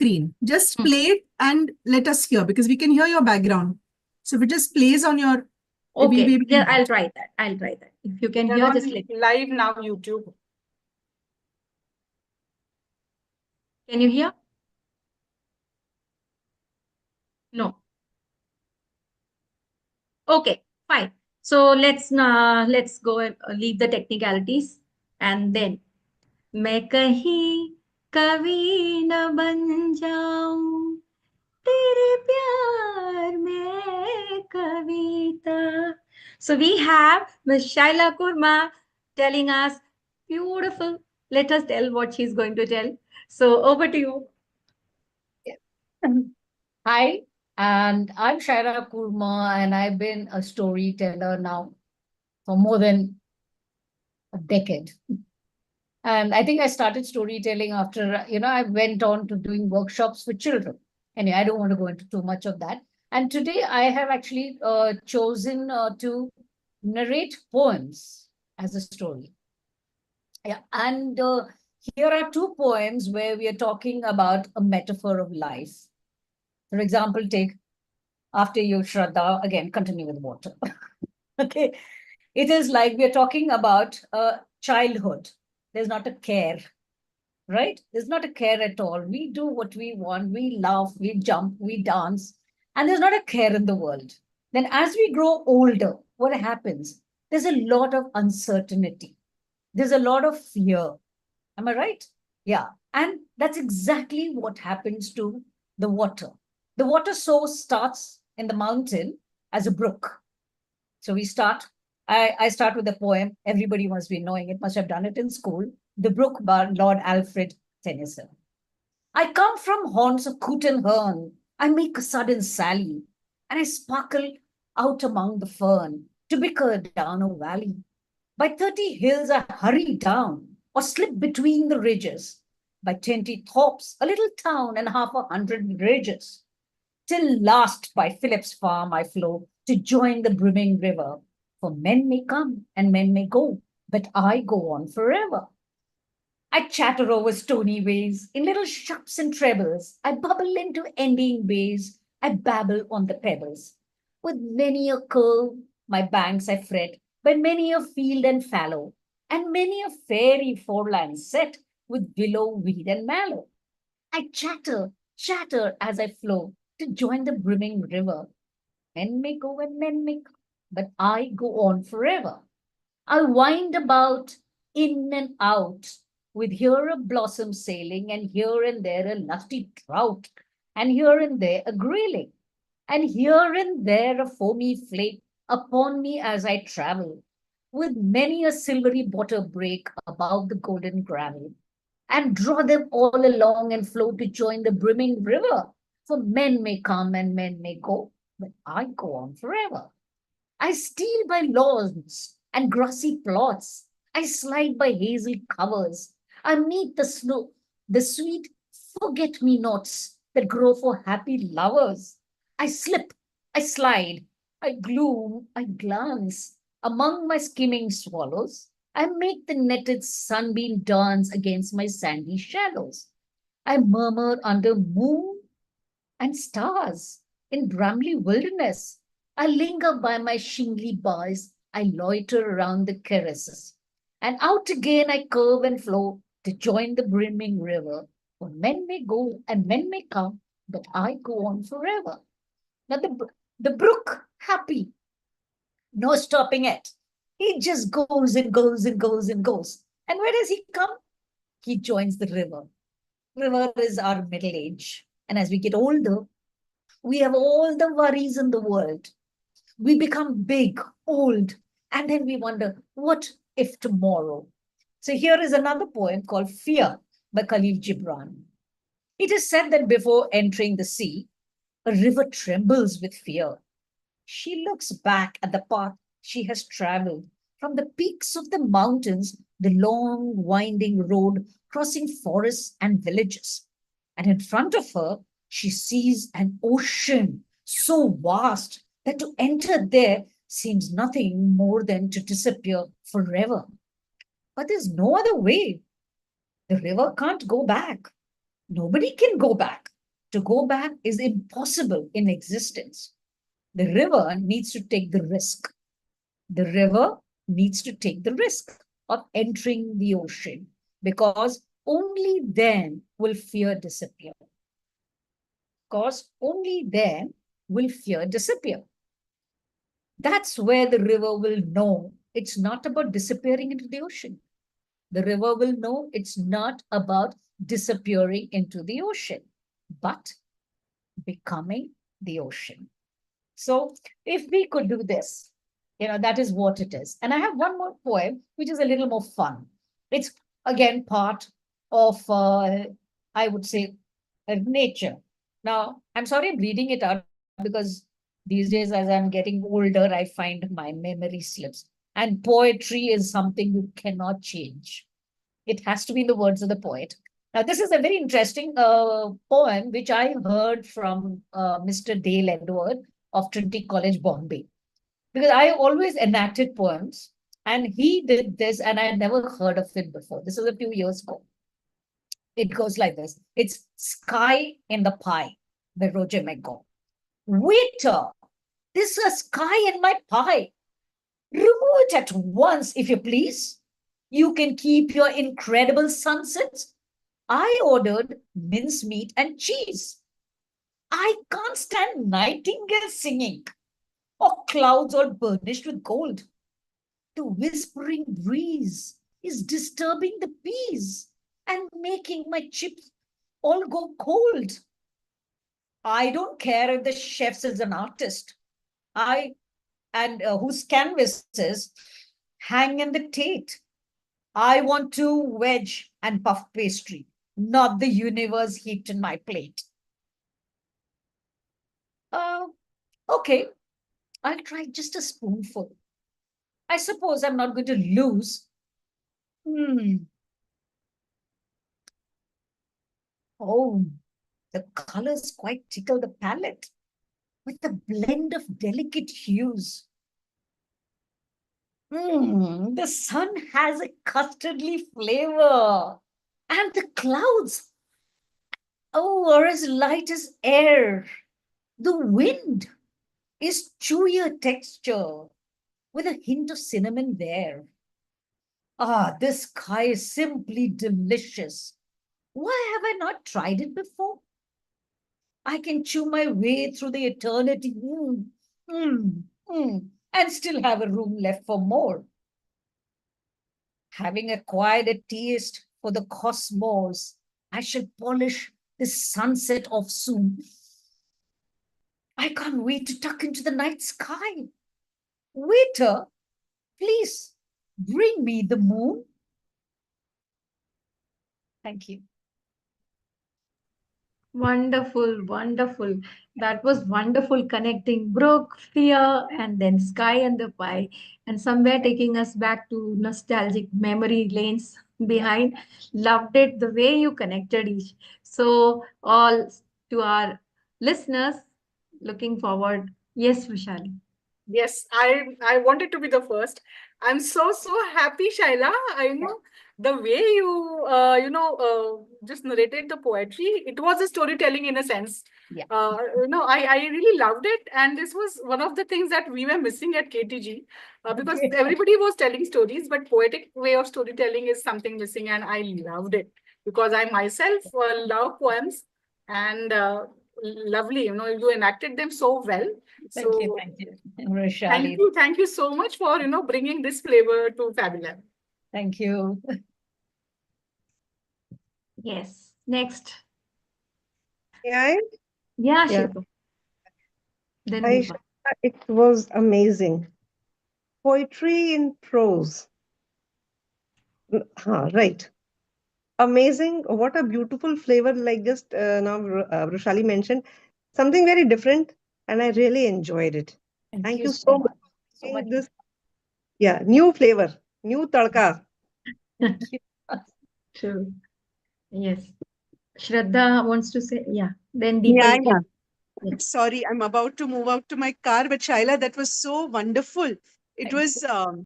screen. Just play it and let us hear, because we can hear your background. So if it just plays on your... Okay, yeah, I'll try that. I'll try that. If you can hear, just let live now, YouTube. Can you hear? No. Okay, fine. So let's go and leave the technicalities, and then मैं कहीं कवि न बन जाऊं तेरे प्यार में कविता. So we have Ms. Shaila Kurma telling us beautiful. Let us tell what she's going to tell. So over to you. Hi, and I'm Shaira Kurma, and I've been a storyteller now for more than a decade. And I think I started storytelling after, I went on to doing workshops for children. Anyway, I don't want to go into too much of that. And today I have actually chosen to narrate poems as a story. Yeah, and here are two poems where we are talking about a metaphor of life. For example, take After You, Shraddha, again, continue with water. Okay. It is like we are talking about childhood. There's not a care, right? There's not a care at all. We do what we want. We laugh, we jump, we dance, and there's not a care in the world. Then as we grow older, what happens? There's a lot of uncertainty. There's a lot of fear. Am I right? Yeah. And that's exactly what happens to the water. The water source starts in the mountain as a brook. So I start with a poem. Everybody must be knowing it, must have done it in school. The Brook by Lord Alfred Tennyson. I come from haunts of coot and hern. I make a sudden sally, and I sparkle out among the fern to bicker down a valley. By 30 hills I hurry down, or slip between the ridges. By 20 thorps, a little town, and 100 ridges. Till last by Philip's farm I flow to join the brimming river. For men may come and men may go, but I go on forever. I chatter over stony ways, in little shups and trebles. I bubble into ending bays, I babble on the pebbles. With many a curve, my banks I fret, by many a field and fallow, and many a fairy foreland set with willow, weed, and mallow. I chatter, chatter as I flow to join the brimming river. Men may go and men may come, but I go on forever. I'll wind about, in and out, with here a blossom sailing, and here and there a lusty trout, and here and there a grayling, and here and there a foamy flake upon me as I travel, with many a silvery water break above the golden gravel, and draw them all along and flow to join the brimming river. For men may come and men may go, but I go on forever. I steal by lawns and grassy plots. I slide by hazel covers. I meet the snow, the sweet forget-me-nots that grow for happy lovers. I slip, I slide, I gloom, I glance. Among my skimming swallows, I make the netted sunbeam dance against my sandy shallows. I murmur under moon and stars in brambly wilderness. I linger by my shingly bars. I loiter around the terraces. And out again I curve and flow to join the brimming river. For men may go and men may come, but I go on forever. Now the brook, happy, no stopping it. He just goes and goes and goes and goes. And where does he come? He joins the river. River is our middle age. And as we get older, we have all the worries in the world. We become big, old, and then we wonder, what if tomorrow? So here is another poem called Fear by Khalil Gibran. It is said that before entering the sea, a river trembles with fear. She looks back at the path she has traveled from the peaks of the mountains, the long winding road crossing forests and villages. And in front of her, she sees an ocean so vast that to enter there seems nothing more than to disappear forever. But there's no other way. The river can't go back. Nobody can go back. To go back is impossible in existence. The river needs to take the risk. The river needs to take the risk of entering the ocean, because only then will fear disappear. Because only then will fear disappear. That's where the river will know it's not about disappearing into the ocean. The river will know it's not about disappearing into the ocean, but becoming the ocean. So if we could do this, that is what it is. And I have one more poem, which is a little more fun. It's again part of, I would say, nature. Now, I'm sorry I'm reading it out, because these days, as I'm getting older, I find my memory slips. And poetry is something you cannot change. It has to be in the words of the poet. Now, this is a very interesting poem, which I heard from Mr. Dale Edward of Trinity College, Bombay. Because I always enacted poems, and he did this, and I had never heard of it before. This was a few years ago. It goes like this. It's Sky in the Pie by Roger McGaw. Waiter, this is a sky in my pie. Remove it at once, if you please. You can keep your incredible sunsets. I ordered mincemeat and cheese. I can't stand nightingales singing, or clouds all burnished with gold. The whispering breeze is disturbing the peas and making my chips all go cold. I don't care if the chef is an artist. Whose canvases hang in the Tate. I want to veg and puff pastry, not the universe heaped in my plate. Okay, I'll try just a spoonful. I suppose I'm not going to lose. Oh, the colors quite tickle the palate with a blend of delicate hues. The sun has a custardly flavor, and the clouds, are as light as air. The wind is chewier texture with a hint of cinnamon there. This sky is simply delicious. Why have I not tried it before? I can chew my way through the eternity and still have a room left for more. Having acquired a taste for the cosmos, I shall polish this sunset off soon. I can't wait to tuck into the night sky. Waiter, please bring me the moon. Thank you. Wonderful, wonderful. That was wonderful, connecting brook, fear, and then sky and the pie, and somewhere taking us back to nostalgic memory lanes behind. Loved it the way you connected each. So, all to our listeners, looking forward. Yes, Vishali. Yes, I wanted to be the first. I'm so happy, Shaila. I know the way you just narrated the poetry. It was a storytelling in a sense. Yeah. I really loved it, and this was one of the things that we were missing at KTG, because everybody was telling stories, but poetic way of storytelling is something missing, and I loved it because I myself love poems, and lovely. You enacted them so well. Thank you, Roshali. Thank you so much for bringing this flavor to Fabulam. Thank you. Yes. Next. Yeah, Yeah, Yeah. Shiva. Then I, Deepa. it was amazing. Poetry in prose. Right. Amazing. What a beautiful flavor, like just now Roshali mentioned. Something very different, and I really enjoyed it. Thank you so much. So much. This, yeah, new flavor, new tadka. Thank you. True. Yes. Shraddha wants to say, yeah. Then Deepa. Yeah, you can- yeah. Sorry, I'm about to move out to my car, but Shaila, that was so wonderful. It Thank was